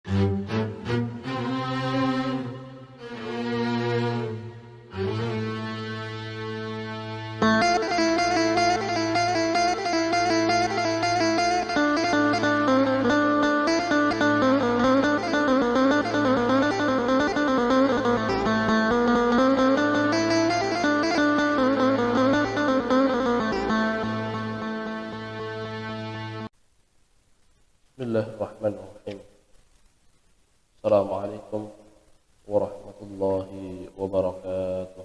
Bismillahirrahmanirrahim. Assalamualaikum warahmatullahi wabarakatuh.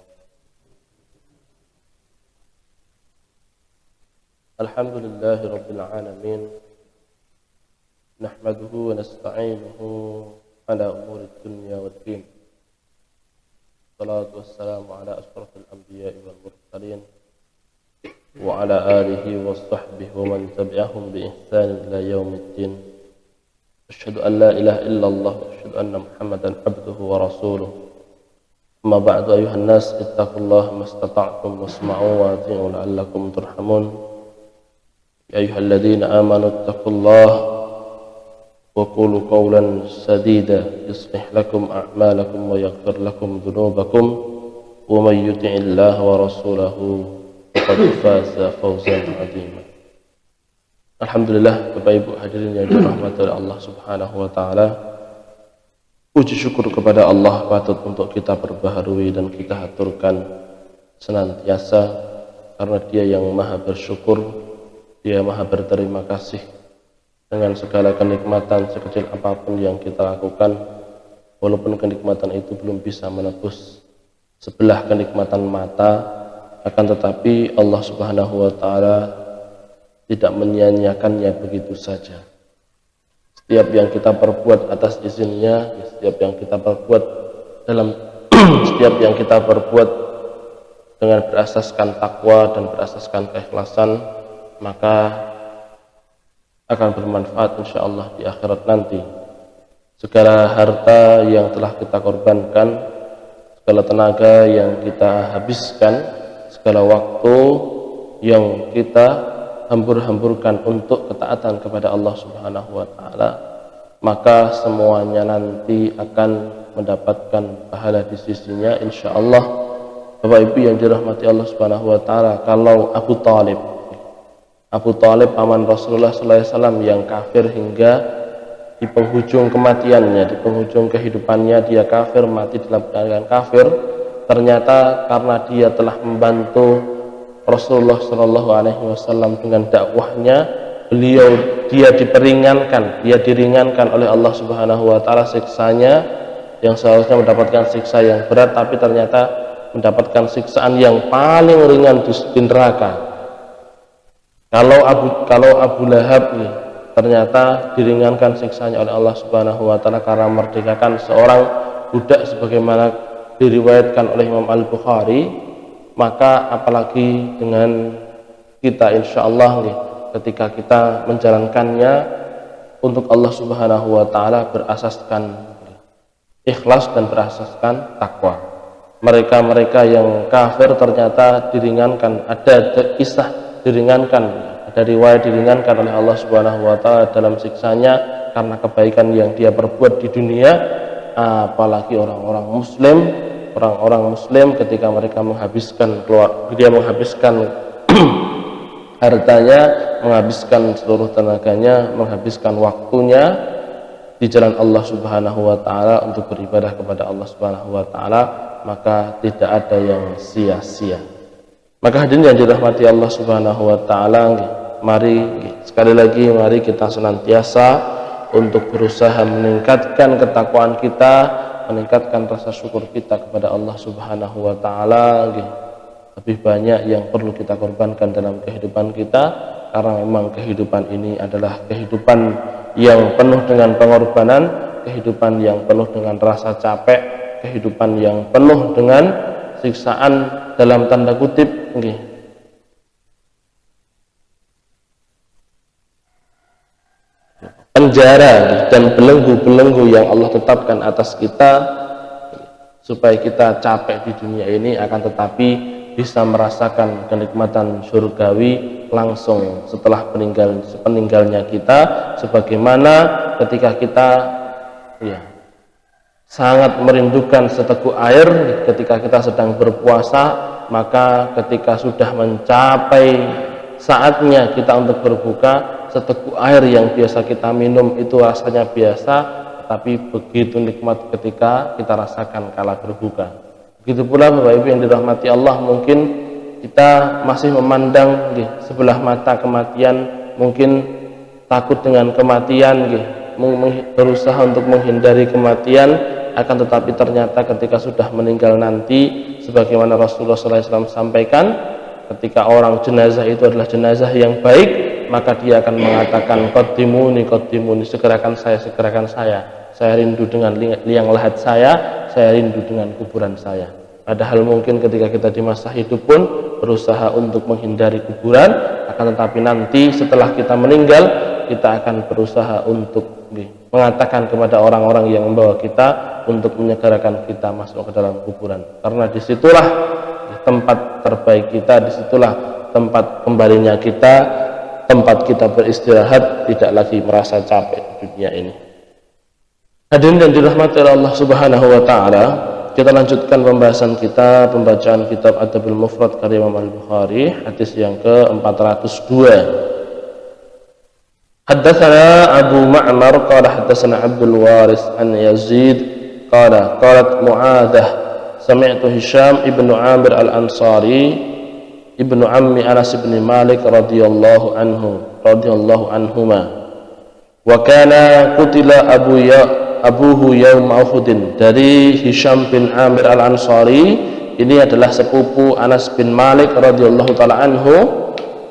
Alhamdulillahi rabbil alamin. Nahmaduhu wa nasta'inuhu ala umuri dunya waddin. Salatu wassalamu ala ashrafil anbiya'i wal mursalin wa ala alihi wa sahbihi wa man tabi'ahum bi ihsan ila yaumiddin. Asyhadu an la ilaha illallah wa asyhadu anna Muhammadan abduhu wa rasuluh. Amma ba'du ayuhan nas ittaqullaha mastata'tum wasma'u wa ati'u la'allakum turhamun. Ya ayyuhalladzina amanu ittaqullaha wa qulu qawlan sadida yuslih lakum a'malakum wa yaghfir lakum dhunubakum wa may yuti'illaha wa rasulahu faqad faza fawzan 'azima. Alhamdulillah, Bapak Ibu hadirin yang dirahmati oleh Allah Subhanahu wa taala. Puji syukur kepada Allah patut untuk kita perbaharui dan kita haturkan senantiasa, karena Dia yang Maha bersyukur, Dia Maha berterima kasih dengan segala kenikmatan sekecil apapun yang kita lakukan, walaupun kenikmatan itu belum bisa menebus sebelah kenikmatan mata. Akan tetapi Allah Subhanahu wa taala tidak menyia-nyiakannya begitu saja. Setiap yang kita perbuat atas izinnya, setiap yang kita perbuat setiap yang kita perbuat dengan berasaskan takwa dan berasaskan keikhlasan, maka akan bermanfaat insyaallah di akhirat nanti. Segala harta yang telah kita korbankan, segala tenaga yang kita habiskan, segala waktu yang kita hambur-hamburkan untuk ketaatan kepada Allah Subhanahu wa taala, maka semuanya nanti akan mendapatkan pahala di sisinya insyaallah. Bapak Ibu yang dirahmati Allah Subhanahu wa taala, kalau Abu Thalib paman Rasulullah sallallahu alaihi wasallam yang kafir hingga di penghujung kematiannya, di penghujung kehidupannya dia kafir, mati dalam keadaan kafir, ternyata karena dia telah membantu Rasulullah Shallallahu Alaihi Wasallam dengan dakwahnya, dia diringankan oleh Allah Subhanahu Wa Taala siksanya, yang seharusnya mendapatkan siksa yang berat, tapi ternyata mendapatkan siksaan yang paling ringan di neraka. Kalau Abu Lahab ternyata diringankan siksanya oleh Allah Subhanahu Wa Taala karena merdekakan seorang budak sebagaimana diriwayatkan oleh Imam Al-Bukhari, maka apalagi dengan kita insyaallah ketika kita menjalankannya untuk Allah Subhanahu wa taala berasaskan ikhlas dan berasaskan takwa. Mereka yang kafir ternyata diringankan, ada kisah diringankan, ada riwayat diringankan oleh Allah Subhanahu wa taala dalam siksanya karena kebaikan yang dia perbuat di dunia. Apalagi orang-orang muslim ketika mereka menghabiskan hartanya, menghabiskan seluruh tenaganya, menghabiskan waktunya di jalan Allah Subhanahu wa taala untuk beribadah kepada Allah Subhanahu wa taala, maka tidak ada yang sia-sia. Maka hadirin yang dirahmati Allah Subhanahu wa taala, sekali lagi mari kita senantiasa untuk berusaha meningkatkan ketakwaan kita, meningkatkan rasa syukur kita kepada Allah Subhanahu wa taala. Lebih banyak yang perlu kita korbankan dalam kehidupan kita, karena memang kehidupan ini adalah kehidupan yang penuh dengan pengorbanan, kehidupan yang penuh dengan rasa capek, kehidupan yang penuh dengan siksaan dalam tanda kutip penjara dan belenggu-belenggu yang Allah tetapkan atas kita supaya kita capek di dunia ini, akan tetapi bisa merasakan kenikmatan surgawi langsung setelah peninggalnya kita, sebagaimana ketika kita ya, sangat merindukan seteguk air ketika kita sedang berpuasa, maka ketika sudah mencapai saatnya kita untuk berbuka, seteguk air yang biasa kita minum itu rasanya biasa, tapi begitu nikmat ketika kita rasakan kala berbuka. Begitu pula Bapak Ibu yang dirahmati Allah, mungkin kita masih memandang sebelah mata kematian, mungkin takut dengan kematian, berusaha untuk menghindari kematian, akan tetapi ternyata ketika sudah meninggal nanti, sebagaimana Rasulullah SAW sampaikan, ketika orang jenazah itu adalah jenazah yang baik, maka dia akan mengatakan qaddimuni, segerakan saya rindu dengan liang lahat saya rindu dengan kuburan saya. Padahal mungkin ketika kita di masa hidup pun berusaha untuk menghindari kuburan, akan tetapi nanti setelah kita meninggal, kita akan berusaha untuk mengatakan kepada orang-orang yang membawa kita untuk menyegerakan kita masuk ke dalam kuburan, karena disitulah tempat terbaik kita, disitulah tempat kembalinya kita, tempat kita beristirahat, tidak lagi merasa capek di dunia ini. Hadirin yang dirahmati oleh Allah Subhanahu wa taala, kita lanjutkan pembahasan kita, pembacaan kitab Adabul Mufrad karya Imam Al-Bukhari, hadis yang ke-402. Haddatsana Abu Ma'mar qala haddatsana Abdul Waris an Yazid qala qalat Mu'adah sami'tu Hisham ibnu Amir al-Ansari ibnu ammi Anas bin Malik radhiyallahu anhuma wa kana qutila abuhu yaum Uhudin. Dari Hisham bin Amir al-Ansari, ini adalah sepupu Anas bin Malik radhiyallahu taala anhu,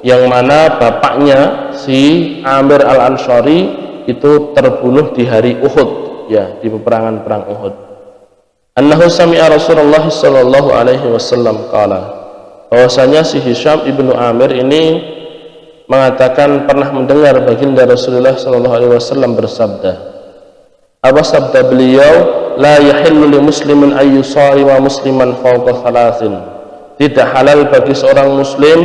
yang mana bapaknya si Amir al-Ansari itu terbunuh di hari Uhud, ya, di peperangan perang Uhud. Annahu sami'a Rasulullah sallallahu alaihi wasallam qala, bahwasanya si Hisham ibnu Amir ini mengatakan pernah mendengar baginda Rasulullah sallallahu alaihi wasallam bersabda. Apa sabda beliau? La yahillu li muslimin ay yusarima musliman fawqa thalathin. Tidak halal bagi seorang muslim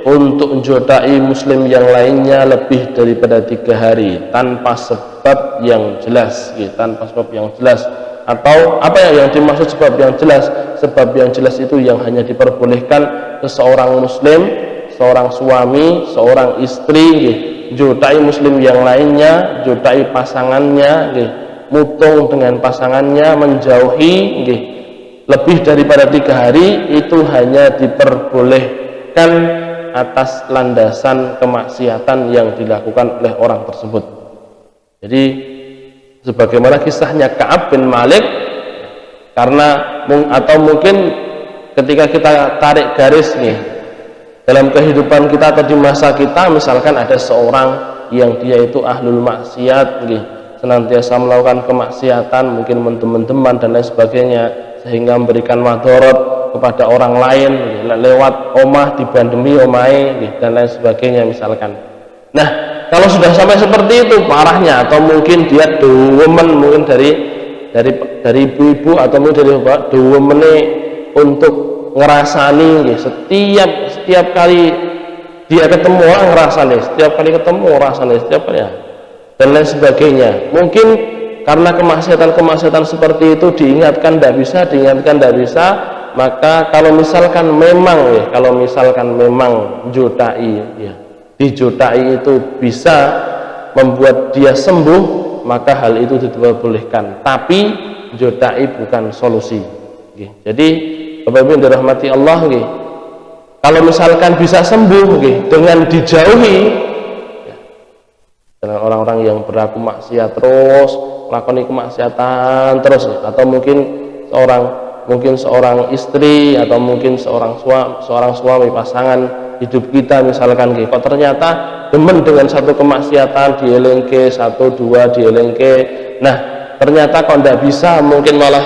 untuk menjodai muslim yang lainnya lebih daripada 3 hari tanpa sebab yang jelas, tanpa sebab yang jelas. Atau apa yang dimaksud sebab yang jelas? Sebab yang jelas itu yang hanya diperbolehkan ke seorang muslim, seorang suami, seorang istri, jodai muslim yang lainnya, jodai pasangannya, mutung dengan pasangannya, menjauhi lebih daripada 3 hari, itu hanya diperbolehkan atas landasan kemaksiatan yang dilakukan oleh orang tersebut. Jadi sebagaimana kisahnya Ka'ab bin Malik, karena atau mungkin ketika kita tarik garis dalam kehidupan kita atau di masa kita, misalkan ada seorang yang dia itu ahlul maksiat, senantiasa melakukan kemaksiatan, mungkin mendem-mendeman dan lain sebagainya, sehingga memberikan madharat kepada orang lain, lewat omah dibandemi omai dan lain sebagainya misalkan. Nah, kalau sudah sampai seperti itu parahnya, atau mungkin dia dewemen, mungkin dari ibu-ibu atau mungkin dari bapak, dewemene untuk ngerasani setiap kali dia ketemu orang ngerasani, setiap kali ketemu rasani, setiap kali dan lain sebagainya. Mungkin karena kemaksiatan seperti itu diingatkan tidak bisa, maka kalau misalkan memang dijodai itu bisa membuat dia sembuh, maka hal itu diperbolehkan. Tapi jodai bukan solusi. Jadi Bapak Ibu yang dirahmati Allah, kalau misalkan bisa sembuh dengan dijauhi dengan orang-orang yang berlaku maksiat terus, melakukan kemaksiatan terus, atau mungkin seorang istri atau mungkin seorang suami, pasangan hidup kita misalkan, kok ternyata demen dengan satu kemaksiatan dielengke, 1, 2 dielengke, nah ternyata kok tidak bisa, mungkin malah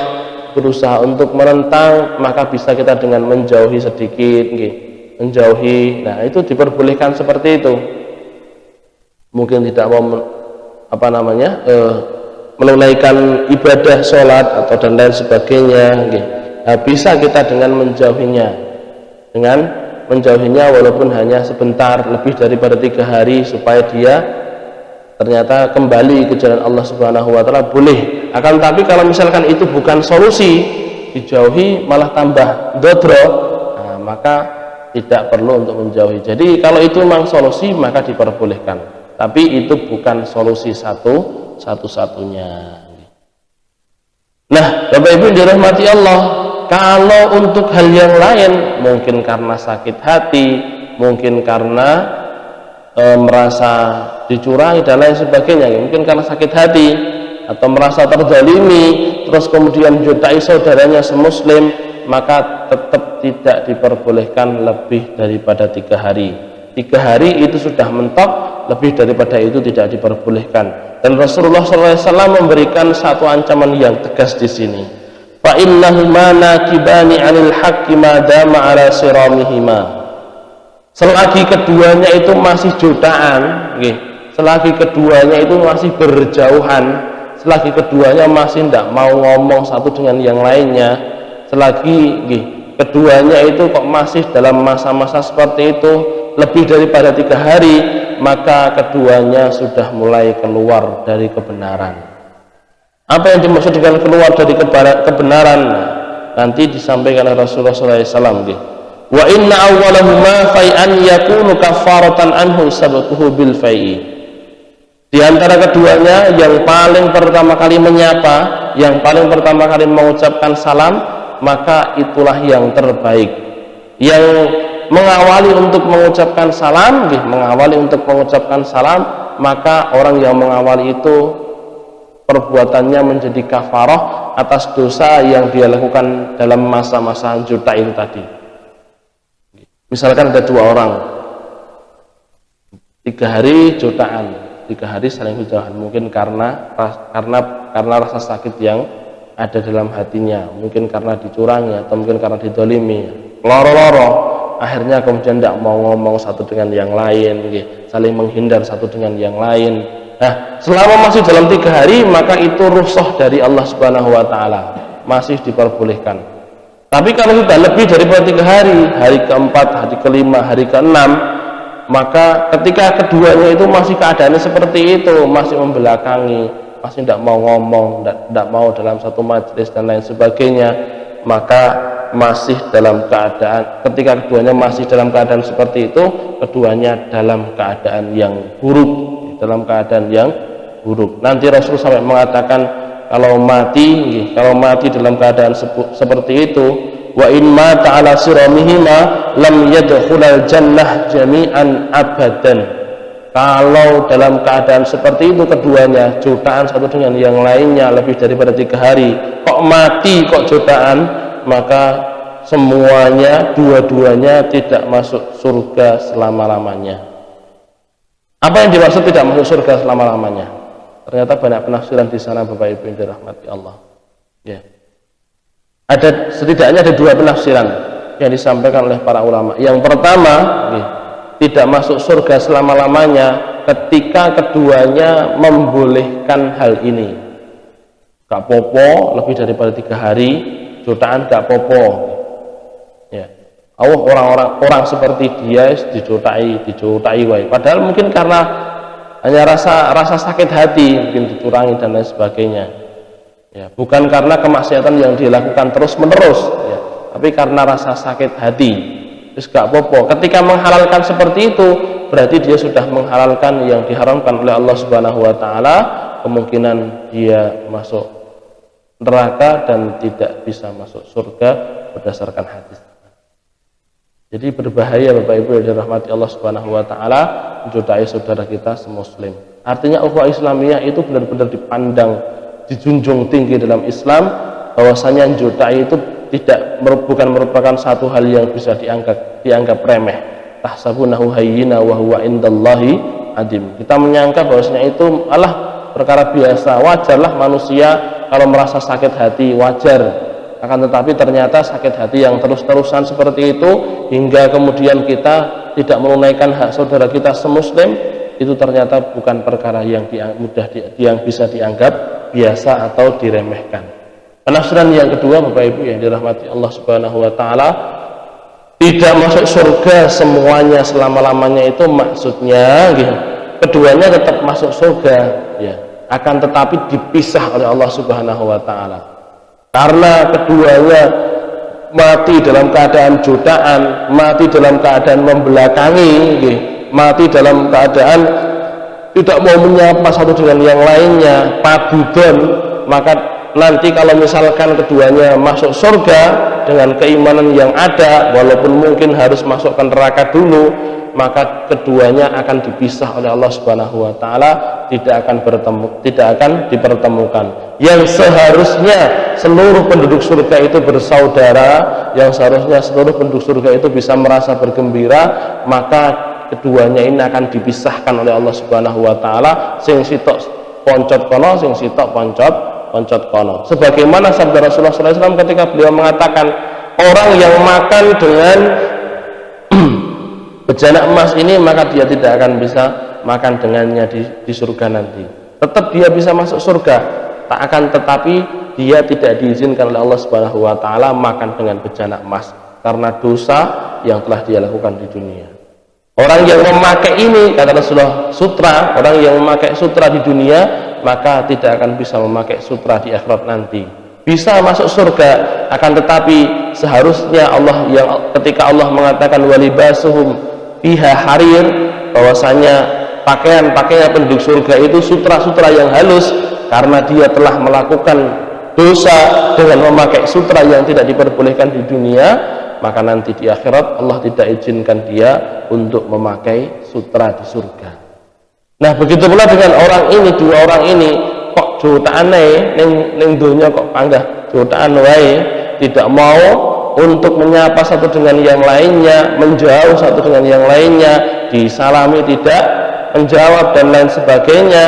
berusaha untuk menentang, maka bisa kita dengan menjauhi sedikit, menjauhi. Nah itu diperbolehkan seperti itu. Mungkin tidak mau menunaikan ibadah sholat atau dan lain sebagainya, nah, bisa kita dengan menjauhinya walaupun hanya sebentar, lebih daripada 3 hari, supaya dia ternyata kembali ke jalan Allah Subhanahu wa taala, boleh Akan tapi kalau misalkan itu bukan solusi, dijauhi malah tambah dodro, nah, maka tidak perlu untuk menjauhi. Jadi kalau itu memang solusi maka diperbolehkan, tapi itu bukan solusi satu-satunya. Nah, Bapak Ibu dirahmati Allah, kalau untuk hal yang lain, mungkin karena sakit hati, mungkin karena merasa dicurangi dan lain sebagainya, mungkin karena sakit hati atau merasa terzalimi, terus kemudian menjutai saudaranya semuslim, maka tetap tidak diperbolehkan lebih daripada 3 hari. 3 hari itu sudah mentok, lebih daripada itu tidak diperbolehkan. Dan Rasulullah SAW memberikan satu ancaman yang tegas di sini. Fa innahuma nakibani 'anil haqqi ma dama 'ala siramihima. Selagi keduanya itu masih jutaan, selagi keduanya itu masih berjauhan, selagi keduanya masih tidak mau ngomong satu dengan yang lainnya, selagi keduanya itu kok masih dalam masa-masa seperti itu lebih daripada 3 hari, maka keduanya sudah mulai keluar dari kebenaran. Apa yang dimaksud dengan keluar dari kebenaran? Nanti disampaikan oleh Rasulullah SAW. Wa inna awwalahuma fai'an yakunu kafaratan anhu sabquhu bil fai'i. Di antara keduanya yang paling pertama kali menyapa, yang paling pertama kali mengucapkan salam, maka itulah yang terbaik. Yang mengawali untuk mengucapkan salam, maka orang yang mengawali itu perbuatannya menjadi kafarah atas dosa yang dia lakukan dalam masa-masa juta itu tadi. Misalkan ada 2 orang, 3 hari jutaan, 3 hari saling berjauhan, mungkin karena rasa sakit yang ada dalam hatinya, mungkin karena dicurangi atau mungkin karena didolimi, loro-loro, akhirnya kemudian tidak mau ngomong satu dengan yang lain, saling menghindar satu dengan yang lain. Nah, selama masih dalam 3 hari, maka itu rukhsah dari Allah Subhanahu wa Ta'ala, masih diperbolehkan. Tapi kalau sudah lebih daripada 3 hari, hari keempat, hari kelima, hari keenam, maka ketika keduanya itu masih keadaannya seperti itu, masih membelakangi, masih tidak mau ngomong, tidak mau dalam satu majelis dan lain sebagainya, maka masih dalam keadaan, ketika keduanya masih dalam keadaan seperti itu, keduanya dalam keadaan yang buruk, Nanti Rasul sampai mengatakan, kalau mati dalam keadaan seperti itu, wa in mata ala siramihima lam yadkhulal jannah jami'an abadan. Kalau dalam keadaan seperti itu keduanya jutaan satu dengan yang lainnya lebih daripada 3 hari, kok mati kok jutaan, maka semuanya, dua-duanya tidak masuk surga selama-lamanya. Apa yang dimaksud tidak masuk surga selama-lamanya? Ternyata banyak penafsiran di sana, Bapak Ibu yang dirahmati Allah. Ya. Setidaknya ada 2 penafsiran yang disampaikan oleh para ulama. Yang pertama, tidak masuk surga selama-lamanya ketika keduanya membolehkan hal ini. Gak popo lebih daripada 3 hari, jutaan gak popo. Ya. Orang seperti dia dijutai wae. Padahal mungkin karena hanya rasa sakit hati, mungkin dicurangi dan lain sebagainya, ya, bukan karena kemaksiatan yang dilakukan terus menerus, ya, tapi karena rasa sakit hati. Terus gak popo. Ketika menghalalkan seperti itu, berarti dia sudah menghalalkan yang diharamkan oleh Allah Subhanahu wa Ta'ala. Kemungkinan dia masuk neraka dan tidak bisa masuk surga berdasarkan hadis. Jadi berbahaya, Bapak Ibu yang dirahmati Allah Subhanahu wa Ta'ala, menjutai saudara kita semuslim. Artinya ukhuwah Islamiyah itu benar-benar dipandang, dijunjung tinggi dalam Islam, bahwasanya menjutai itu bukan merupakan satu hal yang bisa dianggap remeh. Tahsabunahu hayyina wa huwa indallahi adim. Kita menyangka bahwasanya itu perkara biasa, wajarlah manusia kalau merasa sakit hati, wajar. Akan tetapi ternyata sakit hati yang terus-terusan seperti itu hingga kemudian kita tidak menunaikan hak saudara kita semuslim, itu ternyata bukan perkara yang bisa dianggap biasa atau diremehkan. Penafsiran yang kedua, Bapak Ibu yang dirahmati Allah Subhanahu wa Ta'ala, tidak masuk surga semuanya selama-lamanya itu maksudnya keduanya tetap masuk surga, ya. akan tetapi dipisah oleh Allah Subhanahu wa taala. Karena keduanya mati dalam keadaan jutaan, mati dalam keadaan membelakangi, mati dalam keadaan tidak mau menyapa satu dengan yang lainnya, padudon, maka nanti kalau misalkan keduanya masuk surga dengan keimanan yang ada, walaupun mungkin harus masuk ke neraka dulu, maka keduanya akan dipisah oleh Allah Subhanahu wa taala, tidak akan dipertemukan. Yang seharusnya seluruh penduduk surga itu bersaudara, yang seharusnya seluruh penduduk surga itu bisa merasa bergembira, maka keduanya ini akan dipisahkan oleh Allah Subhanahu wa taala, sing sitok poncot kono, sing sitok poncot kono. Sebagaimana sabda Rasulullah SAW ketika beliau mengatakan, orang yang makan dengan bejana emas ini, maka dia tidak akan bisa makan dengannya di surga nanti. Tetap dia bisa masuk surga, tetapi dia tidak diizinkan oleh Allah Subhanahu wa taala makan dengan bejana emas karena dosa yang telah dia lakukan di dunia. Orang yang memakai ini, kata Rasulullah, sutra, orang yang memakai sutra di dunia, maka tidak akan bisa memakai sutra di akhirat nanti. Bisa masuk surga, akan tetapi seharusnya Allah yang ketika Allah mengatakan walibasuhum fiha harir, bahwasanya pakaian-pakaian penduduk surga itu sutra-sutra yang halus, karena dia telah melakukan dosa dengan memakai sutra yang tidak diperbolehkan di dunia, maka nanti di akhirat Allah tidak izinkan dia untuk memakai sutra di surga. Nah, begitu pula dengan orang ini, dua orang ini kok jotaane ning donya kok panggah jotaan wae, tidak mau untuk menyapa satu dengan yang lainnya, menjauh satu dengan yang lainnya, disalami tidak menjawab dan lain sebagainya,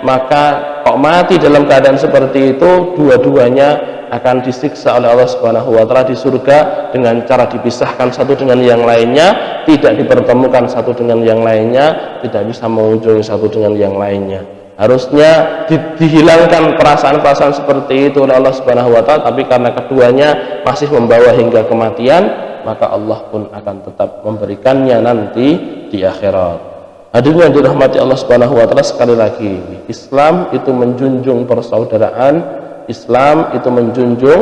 maka kok mati dalam keadaan seperti itu, dua-duanya akan disiksa oleh Allah Subhanahu wa taala di surga dengan cara dipisahkan satu dengan yang lainnya, tidak dipertemukan satu dengan yang lainnya, tidak bisa mengunjungi satu dengan yang lainnya. Harusnya dihilangkan perasaan-perasaan seperti itu oleh Allah Subhanahu wa taala, tapi karena keduanya masih membawa hingga kematian, maka Allah pun akan tetap memberikannya nanti di akhirat. Hadirin yang dirahmati Allah Subhanahu wa taala, sekali lagi, Islam itu menjunjung persaudaraan, Islam itu menjunjung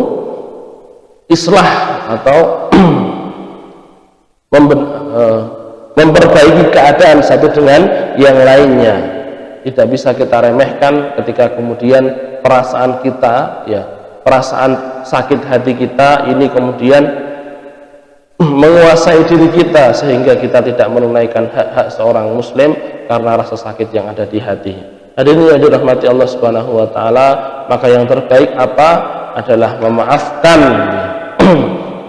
islah atau memperbaiki keadaan satu dengan yang lainnya. Tidak bisa kita remehkan ketika kemudian perasaan kita, ya, perasaan sakit hati kita ini kemudian menguasai diri kita sehingga kita tidak menunaikan hak-hak seorang muslim karena rasa sakit yang ada di hati. Hadirin yang dirahmati Allah Subhanahu wa taala, maka yang terbaik apa? Adalah memaafkan.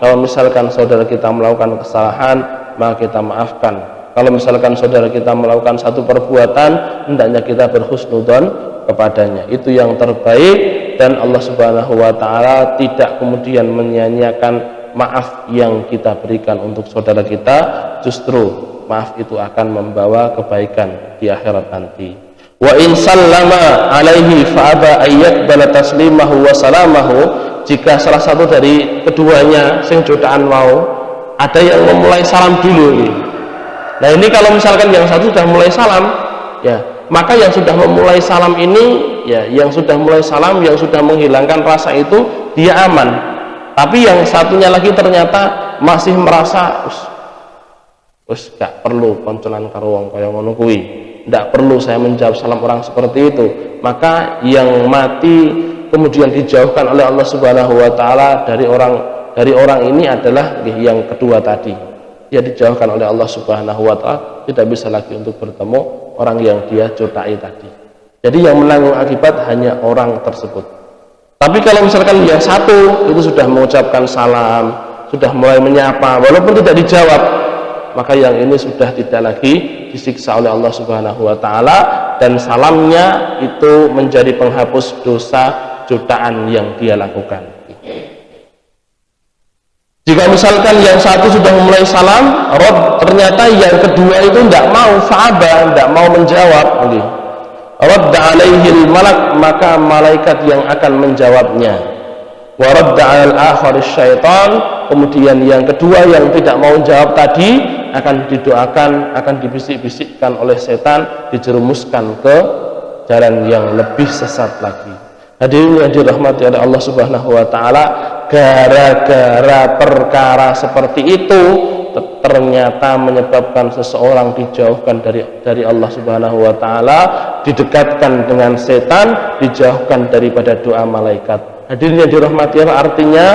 Kalau misalkan saudara kita melakukan kesalahan, maka kita maafkan. Kalau misalkan saudara kita melakukan satu perbuatan, hendaknya kita berhusnudzon kepadanya. Itu yang terbaik, dan Allah Subhanahu wa taala tidak kemudian menyia-nyiakan maaf yang kita berikan untuk saudara kita. Justru maaf itu akan membawa kebaikan di akhirat nanti. Wa in sallama alaihi fa'aba ayyaqbala taslimahu wa salamahu, jika salah satu dari keduanya sing jotaan mau ada yang memulai salam dulu nih. Nah, ini kalau misalkan yang satu sudah mulai salam, ya, maka yang sudah memulai salam ini, ya, yang sudah mulai salam, yang sudah menghilangkan rasa itu, dia aman. Tapi yang satunya lagi ternyata masih merasa wis gak perlu konconan karo wong kaya ngono kuwi. Tidak perlu saya menjawab salam orang seperti itu, maka yang mati kemudian dijauhkan oleh Allah Subhanahu wa taala dari orang ini adalah yang kedua tadi. Dia dijauhkan oleh Allah Subhanahu wa taala, tidak bisa lagi untuk bertemu orang yang dia jotai tadi. Jadi yang menanggung akibat hanya orang tersebut. Tapi kalau misalkan yang satu itu sudah mengucapkan salam, sudah mulai menyapa walaupun tidak dijawab, maka yang ini sudah tidak lagi disiksa oleh Allah Subhanahu wa taala, dan salamnya itu menjadi penghapus dosa jutaan yang dia lakukan. Jika misalkan yang satu sudah mulai salam, ternyata yang kedua itu tidak mau, fa'aba, tidak mau menjawab, radda alaihil malak, maka malaikat yang akan menjawabnya. Wa radda alal akhir syaitan, kemudian yang kedua yang tidak mau jawab tadi akan didoakan, akan dibisik-bisikkan oleh setan, dijerumuskan ke jalan yang lebih sesat lagi. Hadirin yang dirahmati oleh Allah Subhanahu wa taala, gara-gara perkara seperti itu ternyata menyebabkan seseorang dijauhkan dari Allah Subhanahu wa taala, didekatkan dengan setan, dijauhkan daripada doa malaikat. Hadirin yang dirahmati Allah, artinya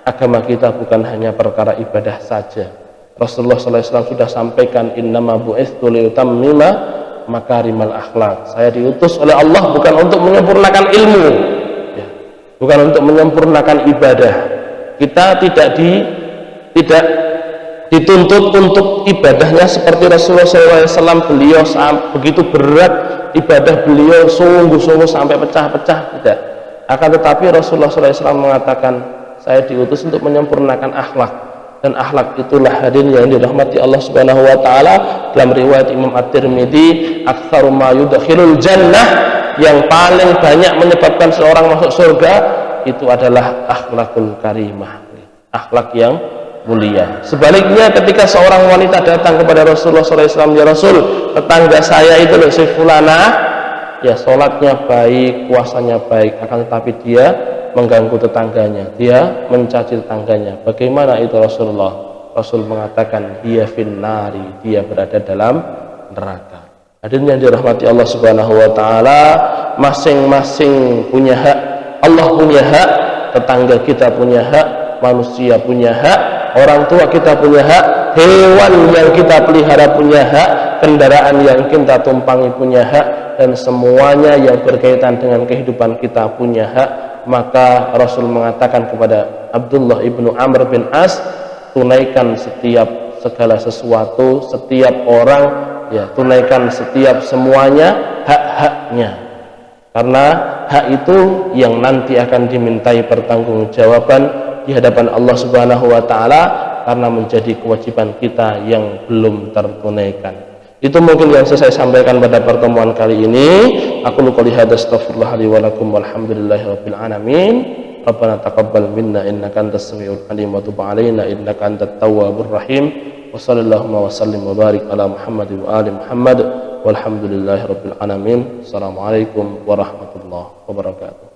agama kita bukan hanya perkara ibadah saja. Rasulullah SAW sudah sampaikan, innama bu'itsu liutammima makarimal akhlak. Saya diutus oleh Allah bukan untuk menyempurnakan ilmu, ya, bukan untuk menyempurnakan ibadah. Kita tidak dituntut untuk ibadahnya seperti Rasulullah SAW. Beliau begitu berat ibadah beliau, sungguh-sungguh sampai pecah-pecah, tidak. Akan tetapi Rasulullah SAW mengatakan, saya diutus untuk menyempurnakan akhlak, dan akhlak itulah hadirin yang dirahmati Allah Subhanahu wa taala. Dalam riwayat Imam At-Tirmidzi, aktsaru ma yudkhilul jannah, yang paling banyak menyebabkan seorang masuk surga itu adalah akhlakul karimah, akhlak yang mulia. Sebaliknya, ketika seorang wanita datang kepada Rasulullah SAW, ya Rasul, tetangga saya itu loh, si fulanah, ya sholatnya baik, puasanya baik, akan tetapi dia mengganggu tetangganya, dia mencaci tetangganya. Bagaimana itu Rasulullah? Rasul mengatakan, dia finnari, dia berada dalam neraka. Hadirin yang dirahmati Allah Subhanahu wa taala, masing-masing punya hak. Allah punya hak, tetangga kita punya hak, manusia punya hak, orang tua kita punya hak, hewan yang kita pelihara punya hak, kendaraan yang kita tumpangi punya hak, dan semuanya yang berkaitan dengan kehidupan kita punya hak. Maka Rasul mengatakan kepada Abdullah ibnu Amr bin As, tunaikan setiap segala sesuatu, setiap orang, ya, tunaikan setiap semuanya hak-haknya, karena hak itu yang nanti akan dimintai pertanggungjawaban di hadapan Allah Subhanahu wa taala, karena menjadi kewajiban kita yang belum tertunaikan. Itu mungkin yang saya sampaikan pada pertemuan kali ini. Aku qouli hadza, astaghfirullah li wa lakum, walhamdulillahirabbil alamin. Rabbana taqabbal minna innaka antas samiul alim wa tub alaina innaka antat tawwabur rahim. Wa sallallahu wa sallim wa barik ala Muhammad wa ali Muhammad, walhamdulillahirabbil alamin. Assalamualaikum warahmatullahi wabarakatuh.